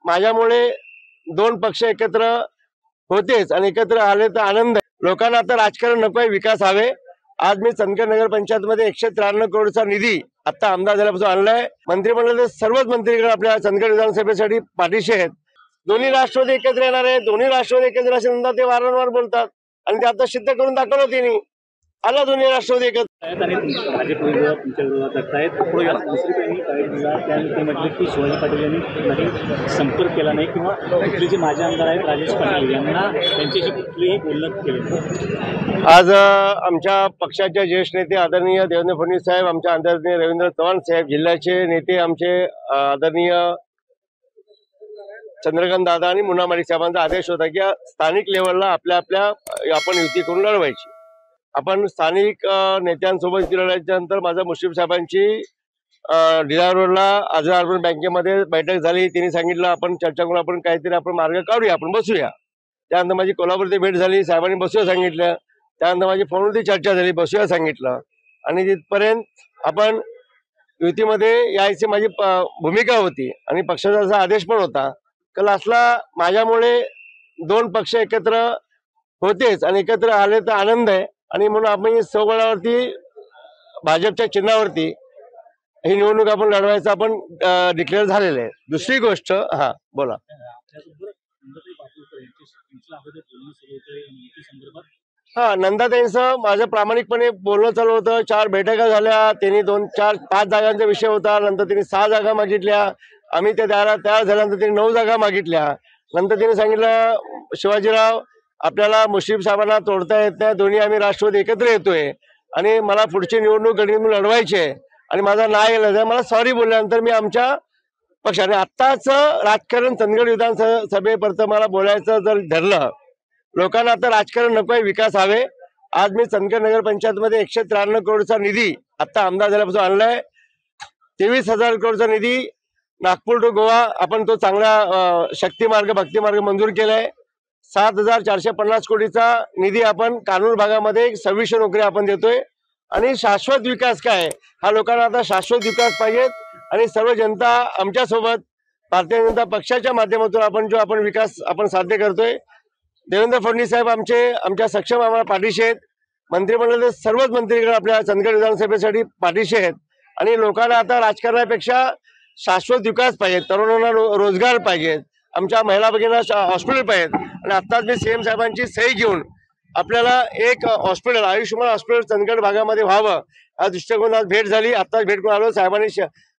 माझ्यामुळे दोन पक्ष एकत्र होतेच आणि एकत्र आले तर आनंद आहे। लोकांना आता राजकारण नको आहे, विकास हवे। आज मी चंदगड नगर पंचायत मध्ये 193 करोडचा निधी आता आमदार झाल्यापासून आणलाय। मंत्रिमंडळाचे सर्वच मंत्रीगण आपल्या चंदगड विधानसभेसाठी पाठीशी आहेत। दोन्ही राष्ट्रवादी एकत्र येणार आहे, दोन्ही राष्ट्रवादी एकत्र असल्यानंतर ते वारंवार बोलतात आणि ते आता सिद्ध करून दाखवलं त्यांनी। आला दोन्ही राष्ट्रवादी एकत्र आणि भाजप विरोधात तुमच्या विरोधात आहेत। दुसरीकडे त्यामध्ये की शिवाजी पाटील यांनी नाही संपर्क केला नाही किंवा कुठले जे माजी आमदार आहेत राजेश पाटील यांना त्यांच्याशी कुठलीही बोलणं केले। आज आमच्या पक्षाचे ज्येष्ठ नेते आदरणीय देवेंद्र फडणवीस साहेब, आमच्या आदरणीय रवींद्र चव्हाण साहेब, जिल्ह्याचे नेते आमचे आदरणीय चंद्रकांत दादा आणि मुन्ना माडिक साहेबांचा आदेश होता की स्थानिक लेवलला आपल्या आपण युती करून लढवायची। आपण स्थानिक नेत्यांसोबत युती लढल्यानंतर माझ्या मुश्रीफ साहेबांची डिलार रोडला आजरा अर्बन बँकेमध्ये बैठक झाली। त्यांनी सांगितलं आपण चर्चा करून आपण काहीतरी आपण मार्ग काढूया, आपण बसूया। त्यानंतर माझी कोल्हापूरची भेट झाली, साहेबांनी बसूया सांगितलं। त्यानंतर माझी फोनवरती चर्चा झाली, बसूया सांगितलं आणि तिथपर्यंत आपण युतीमध्ये यायची माझी भूमिका होती आणि पक्षाचा असा आदेश पण होता। कल असला माझ्यामुळे दोन पक्ष एकत्र होतेच आणि एकत्र आले तर आनंद आहे आणि म्हणून आपण स्वबळावरती भाजपच्या चिन्हावरती ही निवडणूक आपण लढवायचं आपण डिक्लेअर झालेलं आहे। दुसरी गोष्ट, हा बोला। हा, नंदाताईंचं माझं प्रामाणिकपणे बोलणं चालू होतं। 4 बैठका झाल्या, त्यांनी 2, 4, 5 जागांचा विषय होता। नंतर त्यांनी 6 जागा मागितल्या, आम्ही त्या द्यायला तयार झाल्यानंतर त्यांनी 9 जागा मागितल्या। नंतर त्यांनी सांगितलं शिवाजीराव आपल्याला मुश्रीफ साहेबांना तोडता येत नाही, दोन्ही आम्ही राष्ट्रवादी एकत्र येतोय आणि मला पुढची निवडणूक गणित लढवायची आहे आणि माझा नाही गेला, मला सॉरी बोलल्यानंतर मी आमच्या पक्षाने आत्ताच राजकारण चंदगड विधानसभेपर्यंत मला बोलायचं जर ठरलं, लोकांना आता राजकारण नको आहे, विकास हवे। आज मी चंदगड नगर पंचायत मध्ये 193 करोडचा निधी आता आमदार झाल्यापासून आणलाय। 23,000 करोडचा निधी नागपूर टू गोवा आपण तो चांगला शक्ती मार्ग भक्ती मार्ग मंजूर केलाय। 7,450 कोटीचा निधी आपण कानूर भागामध्ये 2600 नोकरी आपण देतोय आणि शाश्वत विकास काय हा लोकांना आता शाश्वत विकास पाहिजेत आणि सर्व जनता आमच्या सोबत भारतीय जनता पक्षाच्या माध्यमातून आपण विकास आपण साध्य करतोय। देवेंद्र फडणवीस साहेब आमच्या सक्षम आम्हाला पाठीशी आहेत। मंत्रिमंडळाचे सर्वच मंत्रीगण आपल्या चंदगड विधानसभेसाठी पाठीशी आहेत आणि लोकांना आता राजकारणापेक्षा शाश्वत विकास पाहिजे, तरुणांना रोजगार पाहिजेत, आमच्या महिला भगिनींना हॉस्पिटल पाहिजेत आणि आत्ताच मी सीएम साहेबांची सही घेऊन आपल्याला एक हॉस्पिटल आयुष्यमान हॉस्पिटल चंदगड भागामध्ये व्हावं या दृष्टिकोन आज भेट झाली। आत्ताच भेट करून आलो, साहेबांनी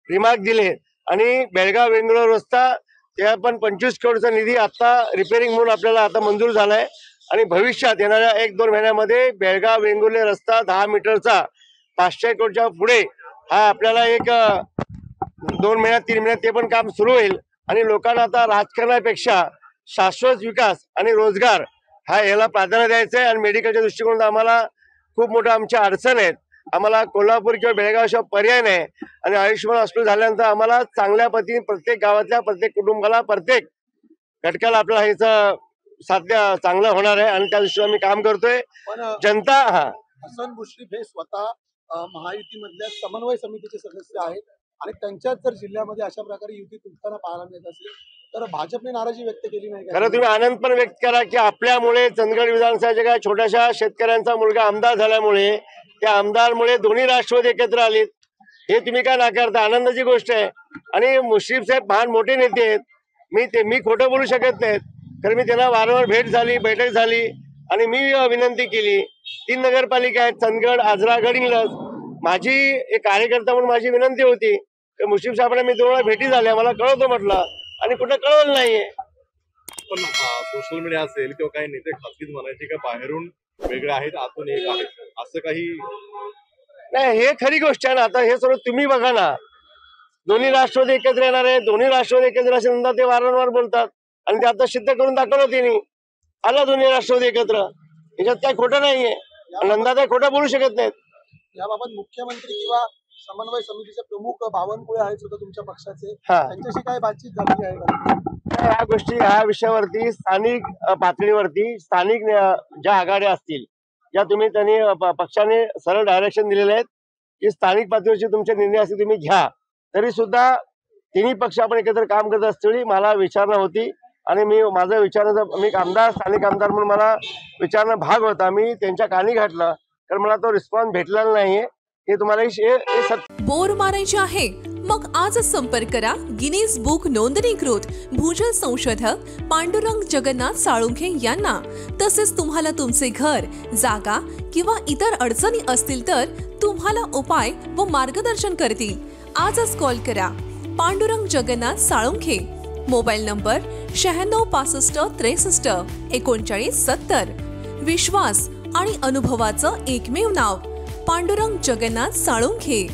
रिमार्क दिले आणि बेळगाव वेंगुर्ला रस्ता त्या पण 25 करोडचा निधी आता रिपेअरिंग म्हणून आपल्याला आता मंजूर झालाय आणि भविष्यात येणाऱ्या 1-2 महिन्यामध्ये बेळगाव वेंगुर्ले रस्ता 10 मीटरचा 500 कोटीच्या पुढे हा आपल्याला एक 2 महिन्यात 3 महिन्यात ते पण काम सुरू होईल आणि लोकांना आता राजकारणापेक्षा शाश्वत विकास आणि रोजगार हा याला प्राधान्य द्यायचं आहे आणि मेडिकलच्या दृष्टिकोनातून आम्हाला खूप मोठं आमच्या अडचण आहेत। आम्हाला कोल्हापूर किंवा बेळगाव शिवाय पर्याय नाही आणि आयुष्यमान हॉस्पिटल झाल्यानंतर आम्हाला चांगल्या पद्धतीने प्रत्येक गावातल्या प्रत्येक कुटुंबाला प्रत्येक घटकाला आपल्याला ह्याचं साध्य चांगलं होणार आहे आणि त्या दृष्टीने आम्ही काम करतोय। जनता हसन मुश्रीफ हे स्वतः महायुतीमधल्या समन्वय समितीचे सदस्य आहेत आणि त्यांच्याच जर जिल्ह्यामध्ये अशा प्रकारे युती तुटताना पाहायला मिळत असेल तर भाजपने नाराजी व्यक्त केली नाही? खरं तुम्ही आनंद पण व्यक्त करा की आपल्यामुळे चंदगड विधानसभेच्या काय छोट्याशा शेतकऱ्यांचा मुलगा आमदार झाल्यामुळे त्या आमदारमुळे दोन्ही राष्ट्रवादी एकत्र आलीत, हे तुम्ही काय नाकारता? आनंदाची गोष्ट आहे आणि मुश्रीफ साहेब महान मोठे नेते आहेत, मी खोटं बोलू शकत नाहीत। कारण मी त्यांना वारंवार भेट झाली, बैठक झाली आणि मी विनंती केली। 3 नगरपालिका आहेत, चंदगड, आजरा, गडिंग्लज। माझी एक कार्यकर्ता म्हणून माझी विनंती होती की मुश्रीफ साहेबांना मी 2 वेळा भेटी झाल्या, मला कळवतो म्हटलं आणि कुठं कळवलं नाहीये। पण सोशल मीडिया असेल किंवा काही नेते खासगीत म्हणायचे का बाहेरून वेगळे आहेत आतून एक आहे, असं काही नाही, हे खरी गोष्ट आहे ना। आता हे सर्व तुम्ही बघा ना, दोन्ही राष्ट्रवादी एकत्र येणार आहे, दोन्ही राष्ट्रवादी एकत्र असल्यानंतर ते वारंवार बोलतात आणि ते आता सिद्ध करून दाखवलं त्यांनी। आला दोन्ही राष्ट्रवादी एकत्र, याच्यात काय खोटं नाहीये, नंदाताई खोटं बोलू शकत नाहीत। याबाबत मुख्यमंत्री किंवा समन्वय समितीचे प्रमुख बावनकुळे आहेत सुद्धा तुमच्या पक्षाचे, त्यांच्याशी काय बातचीत झाली आहे का? ह्या विषयावरती स्थानिक पातळीवरती स्थानिक ज्या आघाड्या असतील, ज्या त्यांनी पक्षाने सरळ डायरेक्शन दिलेले आहेत की स्थानिक पातळीवरचे तुमचे निर्णय असतील तुम्ही घ्या, तरी सुद्धा तिन्ही पक्ष आपण एकत्र काम करत असताना मला विचारणा होती आणि मी माझं विचारण्याचा मी आमदार स्थानिक आमदार म्हणून मला विचारणा भाग होता. मी त्यांच्या कानी घातलं कारण मला तो रिस्पॉन्स भेटलेला नाहीये. हे तुम्हाला हे सत्य. बोर मारायचे आहे मग आजच संपर्क करा गिनीज बुक नोंदणीकृत भूजल संशोधक पांडुरंग जगन्नाथ साळुंखे यांना. तसेच तुम्हाला तुमचे घर, जागा किंवा इतर अडचणी असतील तर तुम्हाला उपाय व मार्गदर्शन करतील. आजच कॉल करा पांडुरंग जगन्नाथ साळुंखे. Mobile number 96 65 63 39 70. विश्वास आणि अनुभवाचं एकमेव नाव पांडुरंग जगन्नाथ साळुंखे.